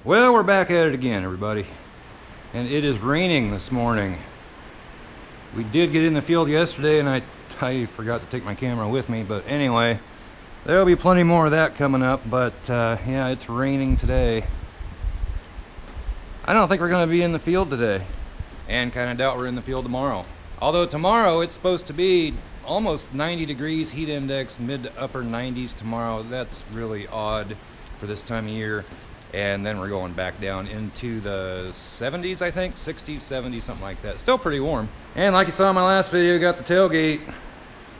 Well, we're back at it again, everybody. And it is raining this morning. We did get in the field yesterday, and I forgot to take my camera with me, but anyway, there'll be plenty more of that coming up, but yeah, it's raining today. I don't think we're going to be in the field today, and kind of doubt we're in the field tomorrow. Although tomorrow it's supposed to be almost 90 degrees, heat index, mid to upper 90s tomorrow. That's really odd for this time of year. And then we're going back down into the 70s, I think, 60s, 70s, something like that. Still pretty warm. And like you saw in my last video, got the tailgate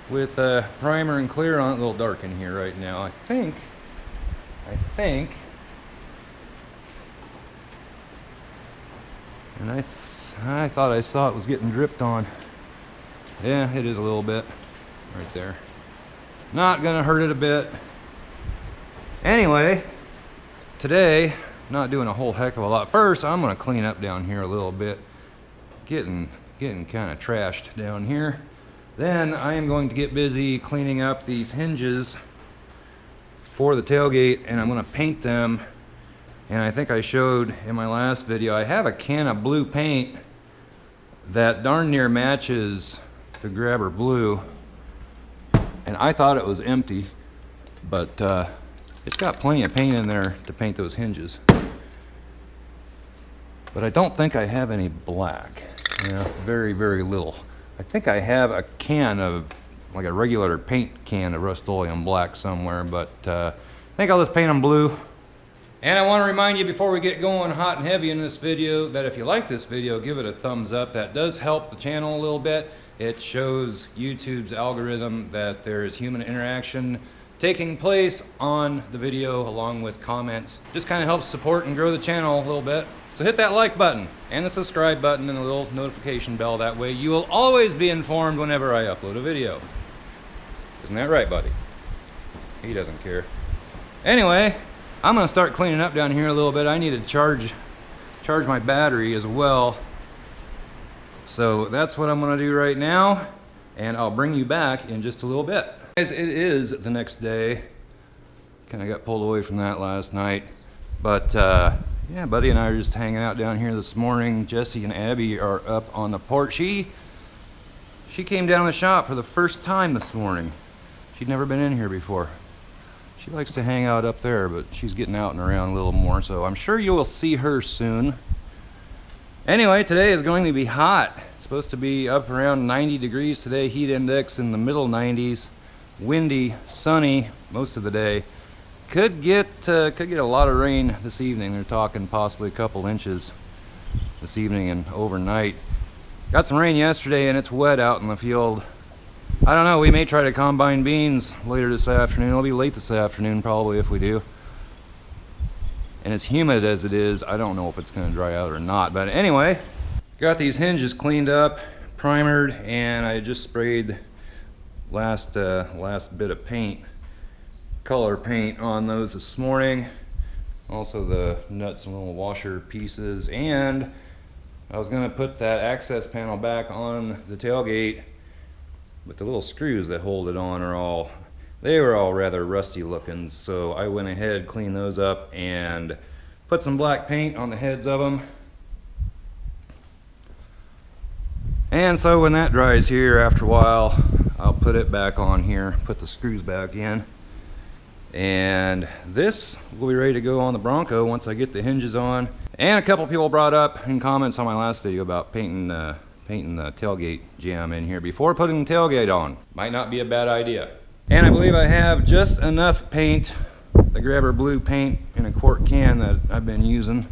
with primer and clear on it. A little dark in here right now. I think. And I thought I saw it was getting dripped on. Yeah, it is a little bit right there. Not gonna hurt it a bit. Anyway, today, not doing a whole heck of a lot. First, I'm gonna clean up down here a little bit. Getting kind of trashed down here. Then I am going to get busy cleaning up these hinges for the tailgate, and I'm gonna paint them. And I think I showed in my last video, I have a can of blue paint that darn near matches the Grabber blue. And I thought it was empty, but it's got plenty of paint in there to paint those hinges. But I don't think I have any black. Yeah, very, very little. I think I have a can of, like a regular paint can of Rust-Oleum black somewhere, but I think I'll just paint them blue. And I want to remind you before we get going hot and heavy in this video that if you like this video, give it a thumbs up. That does help the channel a little bit. It shows YouTube's algorithm that there is human interaction taking place on the video along with comments. Just kind of helps support and grow the channel a little bit. So hit that like button and the subscribe button and the little notification bell. That way you will always be informed whenever I upload a video. Isn't that right, buddy? He doesn't care. Anyway, I'm gonna start cleaning up down here a little bit. I need to charge my battery as well. So that's what I'm gonna do right now, and I'll bring you back in just a little bit. Guys, it is the next day. Kind of got pulled away from that last night, but yeah, Buddy and I are just hanging out down here this morning. Jesse and Abby are up on the porch. She came down to the shop for the first time this morning. She'd never been in here before. She likes to hang out up there, but she's getting out and around a little more, so I'm sure you will see her soon. Anyway, today is going to be hot. It's supposed to be up around 90 degrees today, heat index in the middle 90s, windy, sunny most of the day. Could get a lot of rain this evening. They're talking possibly a couple inches this evening and overnight. Got some rain yesterday and it's wet out in the field. I don't know, we may try to combine beans later this afternoon. It'll be late this afternoon probably if we do. And as humid as it is, I don't know if it's going to dry out or not. But anyway, got these hinges cleaned up, primered, and I just sprayed last bit of paint, color paint on those this morning. Also the nuts and little washer pieces. And I was going to put that access panel back on the tailgate, but the little screws that hold it on they were all rather rusty looking, so I went ahead, cleaned those up, and put some black paint on the heads of them. And so when that dries here, after a while, I'll put it back on here, put the screws back in. And this will be ready to go on the Bronco once I get the hinges on. And a couple people brought up in comments on my last video about painting the tailgate jam in here before putting the tailgate on. Might not be a bad idea. And I believe I have just enough paint, the Grabber blue paint in a quart can that I've been using,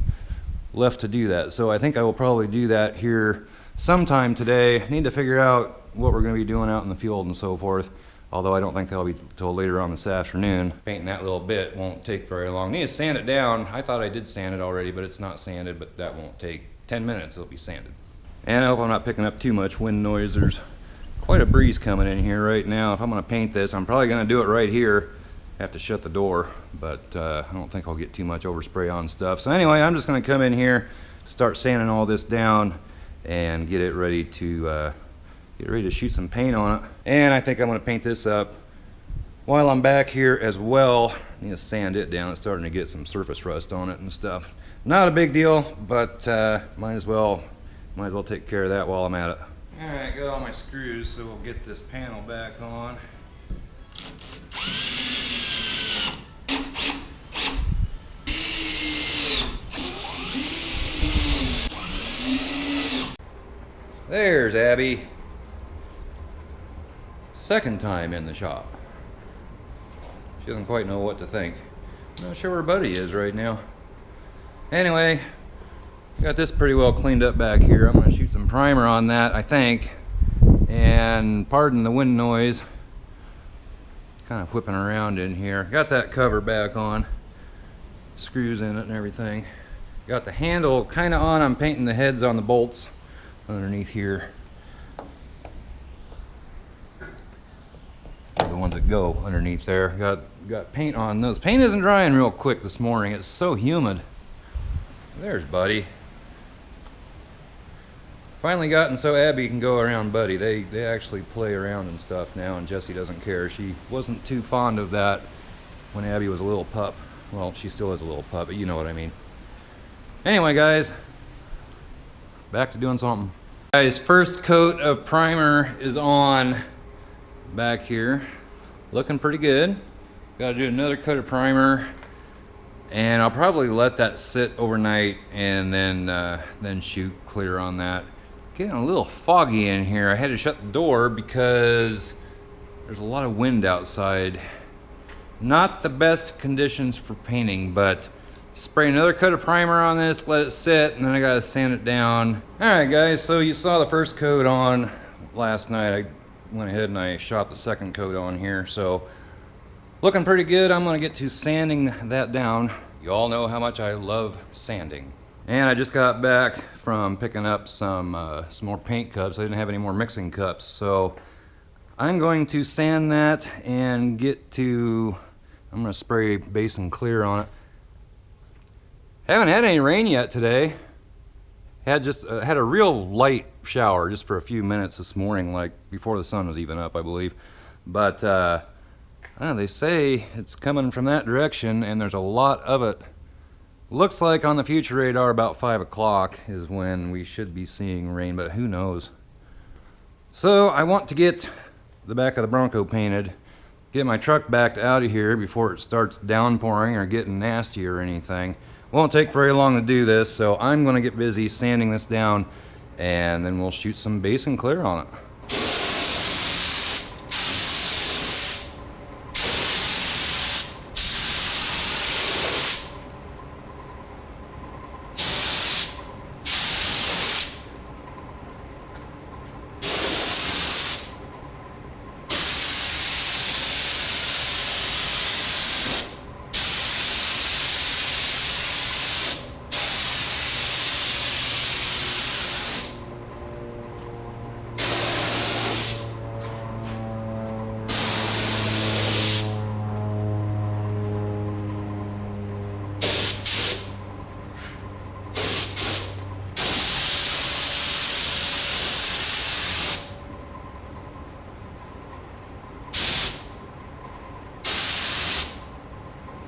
left to do that. So I think I will probably do that here sometime today. I need to figure out what we're going to be doing out in the field and so forth. Although I don't think that'll be till later on this afternoon. Painting that little bit won't take very long. Need to sand it down. I thought I did sand it already, but it's not sanded, but that won't take 10 minutes, it'll be sanded. And I hope I'm not picking up too much wind noise. There's quite a breeze coming in here right now. If I'm gonna paint this, I'm probably gonna do it right here. I have to shut the door, but I don't think I'll get too much overspray on stuff. So anyway, I'm just gonna come in here, start sanding all this down, and get ready to shoot some paint on it. And I think I'm gonna paint this up while I'm back here as well. need to sand it down. It's starting to get some surface rust on it and stuff. Not a big deal, but might as well take care of that while I'm at it. All right, got all my screws, so we'll get this panel back on. There's Abby. Second time in the shop. She doesn't quite know what to think. I'm not sure where Buddy is right now. Anyway, got this pretty well cleaned up back here. I'm going to shoot some primer on that, I think. And pardon the wind noise. Kind of whipping around in here. Got that cover back on. Screws in it and everything. Got the handle kind of on. I'm painting the heads on the bolts underneath here. The ones that go underneath there. Got paint on those. Paint isn't drying real quick this morning. It's so humid. There's Buddy. Finally gotten so Abby can go around Buddy. They actually play around and stuff now, and Jessie doesn't care. She wasn't too fond of that when Abby was a little pup. Well, she still is a little pup, but you know what I mean. Anyway, guys, back to doing something. Guys, first coat of primer is on back here. Looking pretty good. Got to do another coat of primer, and I'll probably let that sit overnight and then shoot clear on that. Getting a little foggy in here. I had to shut the door because there's a lot of wind outside. Not the best conditions for painting, but spray another coat of primer on this, let it sit, and then I gotta sand it down. All right, guys, so you saw the first coat on last night. I went ahead and I shot the second coat on here, so looking pretty good. I'm gonna get to sanding that down. You all know how much I love sanding. And I just got back from picking up some more paint cups. I didn't have any more mixing cups, so I'm going to sand that and I'm gonna spray base and clear on it. Haven't had any rain yet today. Had a real light shower just for a few minutes this morning, like before the sun was even up, I believe. But I don't know, they say it's coming from that direction, and there's a lot of it. Looks like on the future radar about 5 o'clock is when we should be seeing rain, but who knows. So I want to get the back of the Bronco painted, get my truck backed out of here before it starts downpouring or getting nasty or anything. Won't take very long to do this, so I'm going to get busy sanding this down, and then we'll shoot some base and clear on it.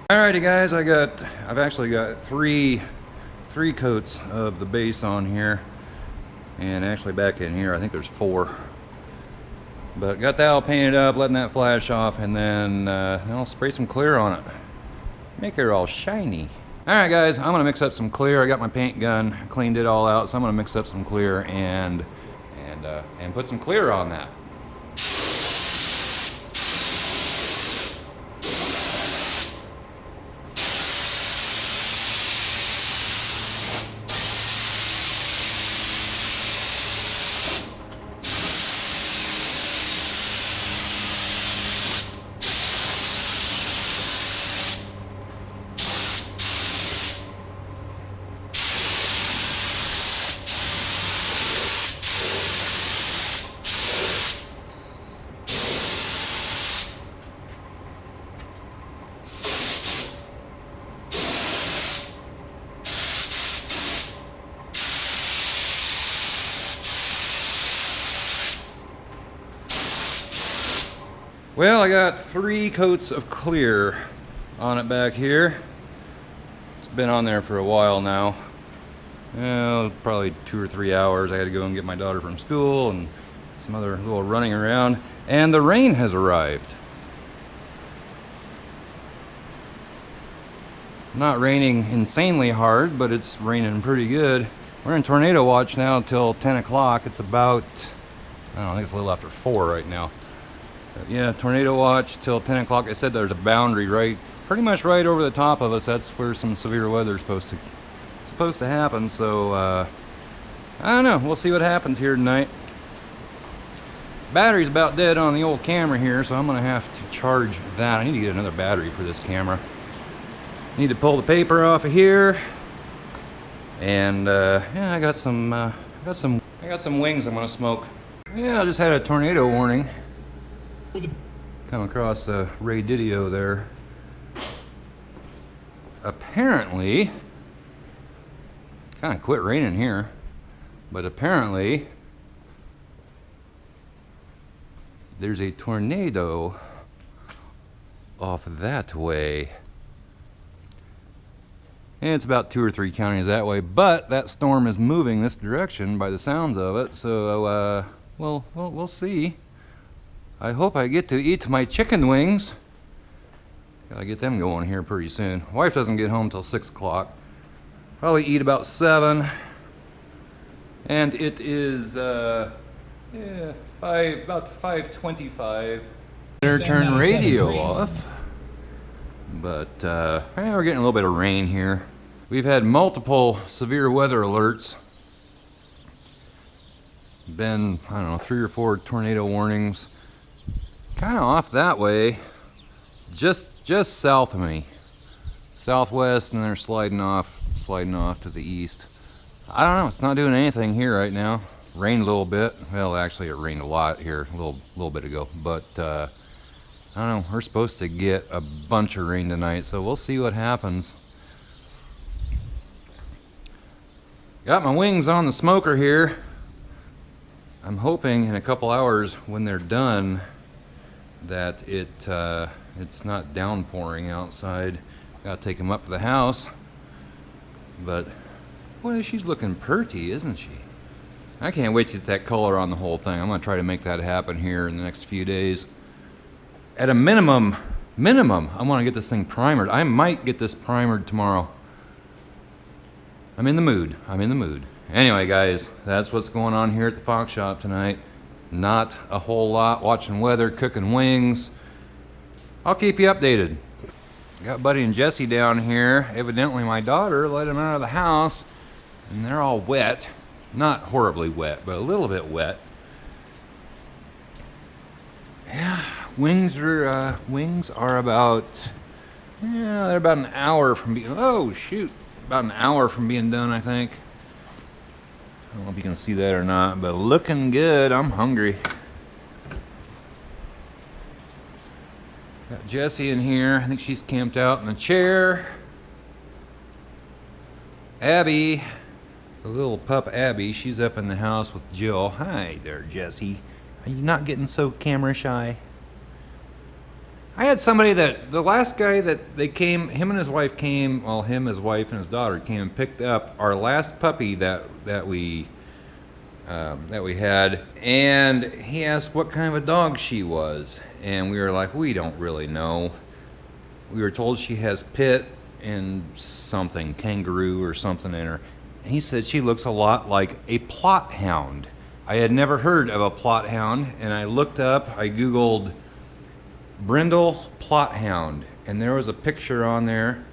Alrighty guys, I've actually got three coats of the base on here, and actually back in here I think there's 4. But got that all painted up, letting that flash off, and then I'll spray some clear on it. Make it all shiny. Alright guys, I'm gonna mix up some clear. I got my paint gun, cleaned it all out, so I'm gonna mix up some clear and put some clear on that. Well, I got 3 coats of clear on it back here. It's been on there for a while now. Probably 2 or 3 hours. I had to go and get my daughter from school and some other little running around. And the rain has arrived. Not raining insanely hard, but it's raining pretty good. We're in tornado watch now till 10 o'clock. It's about, I don't know, I think it's a little after 4 right now. But yeah, tornado watch till 10 o'clock. I said there's a boundary right, pretty much right over the top of us. That's where some severe weather is supposed to happen. So I don't know. We'll see what happens here tonight. Battery's about dead on the old camera here, so I'm gonna have to charge that. I need to get another battery for this camera. Need to pull the paper off of here, and yeah, I got some wings I'm gonna smoke. Yeah, I just had a tornado warning come across the Ray Didio there. Apparently, kind of quit raining here, but apparently there's a tornado off that way. And it's about 2 or 3 counties that way, but that storm is moving this direction by the sounds of it, so we'll see. I hope I get to eat my chicken wings. Gotta get them going here pretty soon. Wife doesn't get home till 6 o'clock. Probably eat about 7. And it is yeah, about 5:25. Better turn radio off. But yeah, we're getting a little bit of rain here. We've had multiple severe weather alerts. Been, I don't know, 3 or 4 tornado warnings. Kind of off that way, just south of me. Southwest, and they're sliding off to the east. I don't know, it's not doing anything here right now. Rained a little bit. Well, actually it rained a lot here a little bit ago, but I don't know, we're supposed to get a bunch of rain tonight, so we'll see what happens. Got my wings on the smoker here. I'm hoping in a couple hours when they're done that it's not downpouring outside. Gotta take them up to the house. But boy, she's looking pretty, isn't she? I can't wait to get that color on the whole thing. I'm gonna try to make that happen here in the next few days. At a minimum, I want to get this thing primered. I might get this primered tomorrow. I'm in the mood. Anyway, guys, that's what's going on here at the Fox Shop tonight. Not a whole lot. Watching weather, cooking wings. I'll keep you updated. Got Buddy and Jesse down here. Evidently, my daughter let them out of the house, and they're all wet. Not horribly wet, but a little bit wet. Yeah. Wings are about, yeah, they're about an hour from being, oh shoot, about an hour from being done, I think. I don't know if you can see that or not, but looking good. I'm hungry. Got Jessie in here. I think she's camped out in the chair. Abby, the little pup Abby, she's up in the house with Jill. Hi there, Jessie. Are you not getting so camera shy? I had somebody that, the last guy that they came, him and his wife came, well, him, his wife, and his daughter came and picked up our last puppy that we had, and he asked what kind of a dog she was, and we were like, we don't really know. We were told she has pit and something, kangaroo or something in her. And he said she looks a lot like a plot hound. I had never heard of a plot hound, and I looked up, I Googled brindle plot hound, and there was a picture on there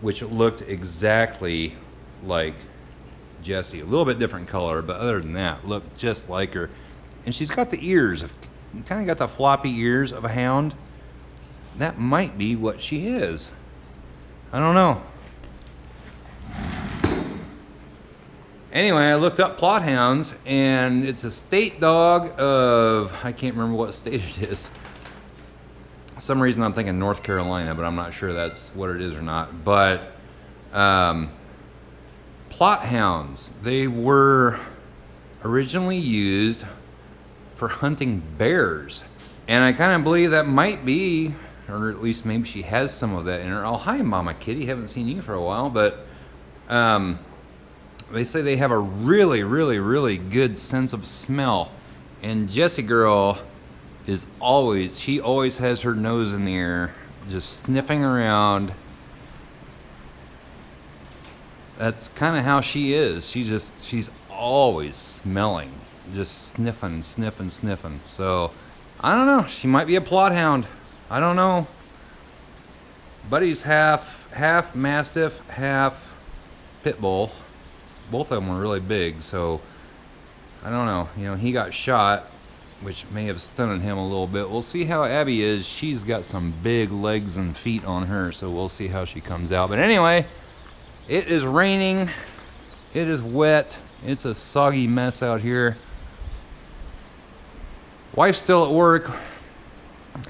which looked exactly like Jessie. A little bit different color, but other than that, looked just like her. And she's got the ears, kind of got the floppy ears of a hound. That might be what she is. I don't know. Anyway, I looked up plot hounds, and it's a state dog of, I can't remember what state it is. For some reason I'm thinking North Carolina, but I'm not sure that's what it is or not. But plot hounds, they were originally used for hunting bears. And I kind of believe that might be or at least maybe she has some of that in her. Oh, hi, Mama Kitty. Haven't seen you for a while, but they say they have a really, really, really good sense of smell. And Jessie girl is she always has her nose in the air, just sniffing around. That's kind of how she is. She's always smelling, just sniffing, sniffing, sniffing. So, I don't know. She might be a plot hound. I don't know. Buddy's half Mastiff, half Pit Bull. Both of them were really big, so I don't know. You know, he got shot, which may have stunned him a little bit. We'll see how Abby is. She's got some big legs and feet on her, so we'll see how she comes out. But anyway, it is raining. It is wet. It's a soggy mess out here. Wife's still at work,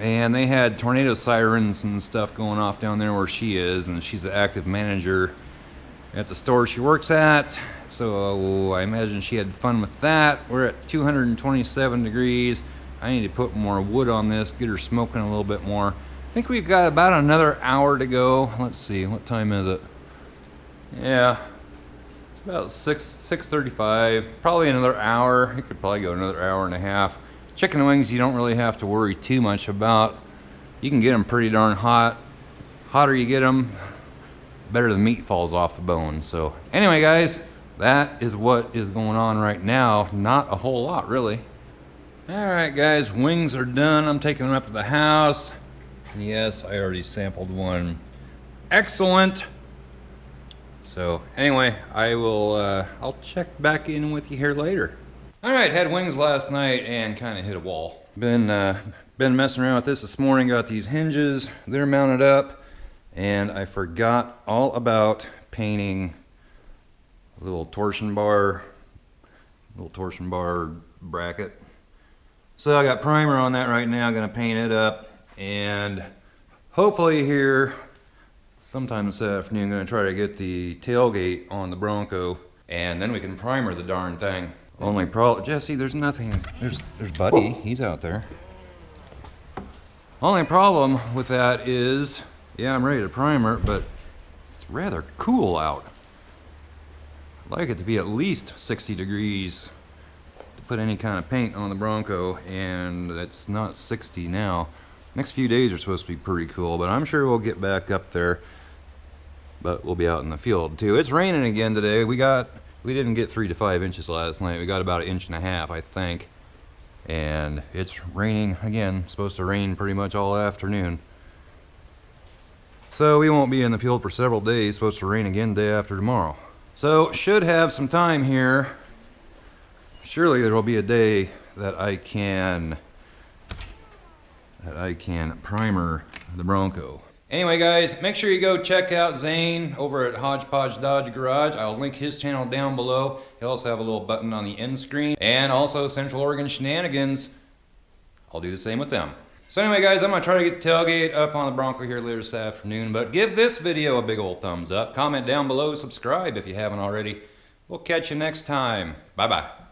and they had tornado sirens and stuff going off down there where she is, and she's the active manager at the store she works at. So I imagine she had fun with that. We're at 227 degrees. I need to put more wood on this, get her smoking a little bit more. I think we've got about another hour to go. Let's see, what time is it? Yeah, it's about 6:35. Probably another hour. It could probably go another hour and a half. Chicken wings you don't really have to worry too much about. You can get them pretty darn hot. Hotter you get them, better the meat falls off the bone. So anyway, guys, that is what is going on right now. Not a whole lot, really. All right, guys, wings are done. I'm taking them up to the house. And yes, I already sampled one. Excellent. So anyway, I'll check back in with you here later. All right, had wings last night and kind of hit a wall. Been messing around with this morning. Got these hinges. They're mounted up. And I forgot all about painting a little torsion bar bracket. So I got primer on that right now. I'm gonna paint it up, and hopefully here sometime this afternoon I'm gonna try to get the tailgate on the Bronco, and then we can primer the darn thing. Only problem, Jesse, there's nothing. There's Buddy. He's out there. Only problem with that is, yeah, I'm ready to primer, but it's rather cool out. I'd like it to be at least 60 degrees to put any kind of paint on the Bronco, and it's not 60 now. Next few days are supposed to be pretty cool, but I'm sure we'll get back up there. But we'll be out in the field too. It's raining again today. We didn't get 3 to 5 inches last night. We got about 1.5 inches, I think. And it's raining again. It's supposed to rain pretty much all afternoon. So we won't be in the field for several days. It's supposed to rain again day after tomorrow. So should have some time here. Surely there will be a day that I can primer the Bronco. Anyway, guys, make sure you go check out Zane over at Hodgepodge Dodge Garage. I'll link his channel down below. He'll also have a little button on the end screen. And also Central Oregon Shenanigans. I'll do the same with them. So anyway, guys, I'm going to try to get the tailgate up on the Bronco here later this afternoon. But give this video a big old thumbs up. Comment down below. Subscribe if you haven't already. We'll catch you next time. Bye-bye.